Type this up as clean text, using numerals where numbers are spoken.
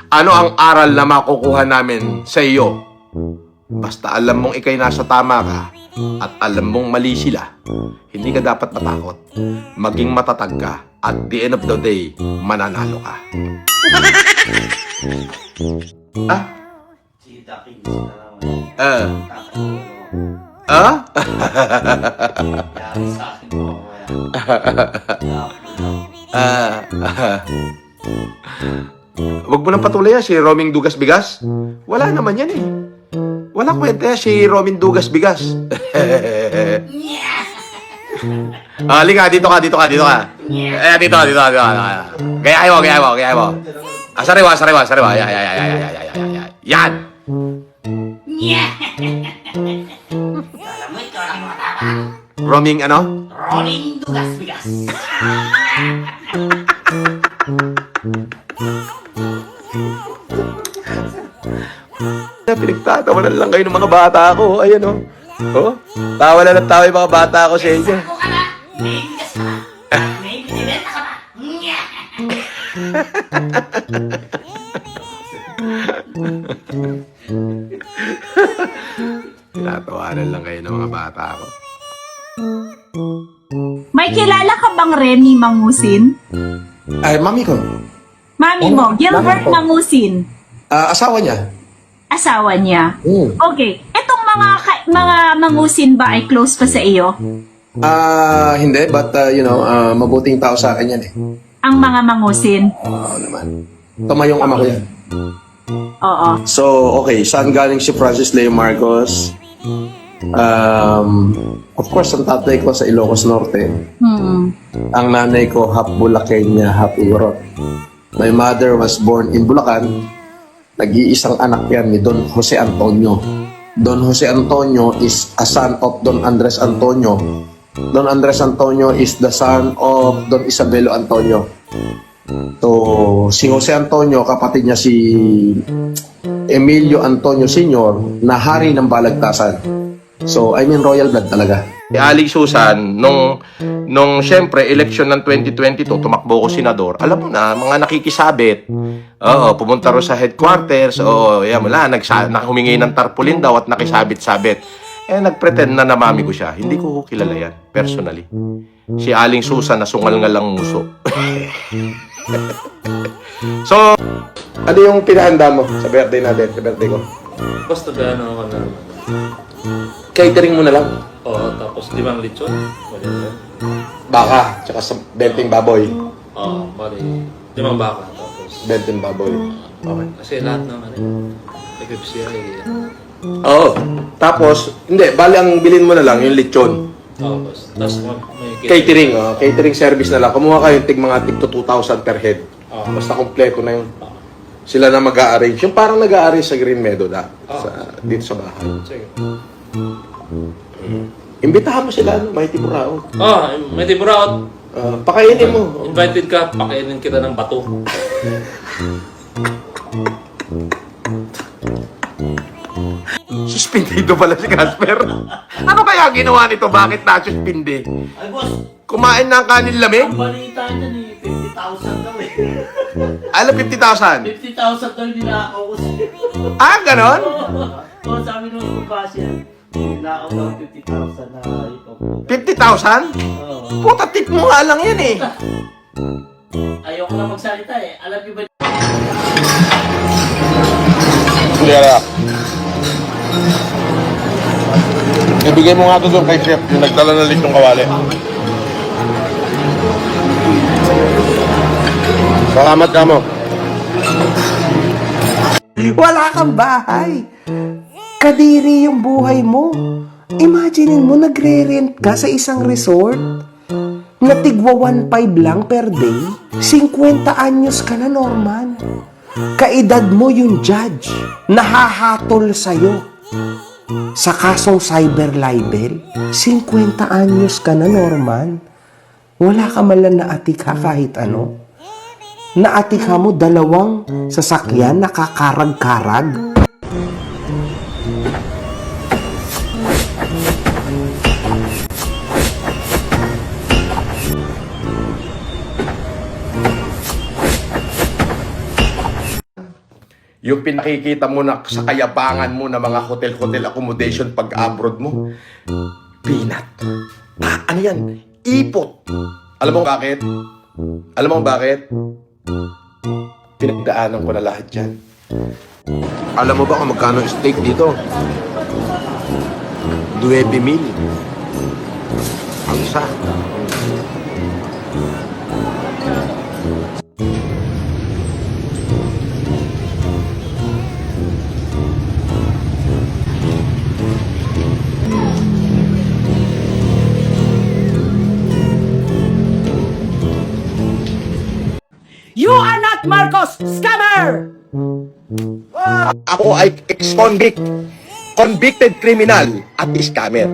Ano ang aral na makukuha namin sa iyo? Basta alam mong ikay nasa tama ka at alam mong mali sila, hindi ka dapat matakot. Maging matatag ka at the end of the day, mananalo ka. Ah? Wag mo nang patuloy si Roming Dugas Bigas. Wala naman yan eh. Wala kwenta si Roming Dugas Bigas. Halika, dito ka. Dito ka. Gaya mo. Sariwa. Yan. Roming ano? Roming Dugas Bigas. Pinagtatawanan lang kayo ng mga bata ko. Ayan o. Oh, tawa na ng tawa yung mga bata ko sa inyo. Ako ka ba? May bigas ka ba? May binibenta ka ba? Tinatawanan lang kayo ng mga bata ko. May kilala ka bang Remy Mangusin? Ay, mami ko. Mami mo, Gilbert mami ko. Mangusin. Asawa niya. Asawa niya. Okay. Etong mga Mangusin ba ay close pa sa iyo? Hindi, but mabuting tao sa akin yan eh. Ang mga Mangusin? Oo naman. Tumayong ama ko yan. Oo. So, okay, saan galing si Francis Leo Marcos? Of course, ang tatay ko sa Ilocos Norte. Ang nanay ko, half Bulaqueña, half Igorot. My mother was born in Bulacan. Nag-iisang anak yan ni Don Jose Antonio. Don Jose Antonio is a son of Don Andres Antonio. Don Andres Antonio is the son of Don Isabelo Antonio. So, si Jose Antonio, kapatid niya si Emilio Antonio Sr. na hari ng Balagtasan. So, I mean royal blood talaga. Si Aling Susan, nung syempre, eleksyon ng 2022, tumakbo ko senador, alam mo na, mga nakikisabit. Oo, pumunta ro sa headquarters, yan mo lang, humingi ng tarpaulin daw at nakisabit-sabit. Nagpretend na mami ko siya. Hindi ko kilala yan, personally. Si Aling Susan, nasungal nga lang muso. So, ano yung pinahanda mo sa birthday natin, sa birthday ko? Basta gano'n ako na. Catering mo na lang. Oo, tapos 5 lechon. Bali na. Baka, tsaka sa benting baboy. Oo, bali 5 baka. Tapos, Benting baboy. Okay. kasi lahat ng nag-PCI ay, Oo. Tapos, hindi, bali ang bilhin mo na lang, yung lechon. tapos may Catering, catering service na lang. Kumuha kayo tig mga tig to 2,000 per head. Basta kompleto na yun. Sila na mag-a-arrange. Yung parang nag-a-arrange sa Green Meadow dito sa bahay. Sige. Imbitahan mo sila, Mighty Burao. May tiburaot. Pakainin mo. Invited ka, pakainin kita ng bato. Suspindido pala si Casper. Ano kaya ginawa nito? Bakit na-suspindi? Ay, boss. Kumain ng kanin lamig? Ang balita niya ni 50,000 daw eh. Alam, 50,000. 50,000 daw yung ninakaw ko siya. Ganon? Oo, sabi nung kumpasya, ninakaw daw 50,000 na ito. 50,000? Oo. Puta, tip mo nga lang yan eh. Ayoko na magsalita eh. Alam niyo ba? Kaya ibigay mo nga ito doon kay chef, yung nagdala na litong kawali. Salamat ka mo. Wala kang bahay. Kadiri yung buhay mo. Imaginin mo, nagre-rent ka sa isang resort na tigwa 1.5 lang per day. 50 anyos ka na, Norman. Kaedad mo yung judge. Nahahatol sa'yo sa kasong cyber libel. 50 anyos ka na, Norman. Wala ka man lang naatika kahit ano. Naatika mo 2 sasakyan nakakarag-karag. Yung pinakikita mo na sa kayabangan mo na mga hotel-hotel accommodation pag-abroad mo, peanut. Ano yan? Ipot. Alam mo bakit? Alam mo bakit? Pinagdaanan ko na lahat yan. Alam mo ba kung magkano steak dito? 9,000. Ang isa. You are not Marcos Scammer! Ako ay ex-convict, convicted criminal at scammer.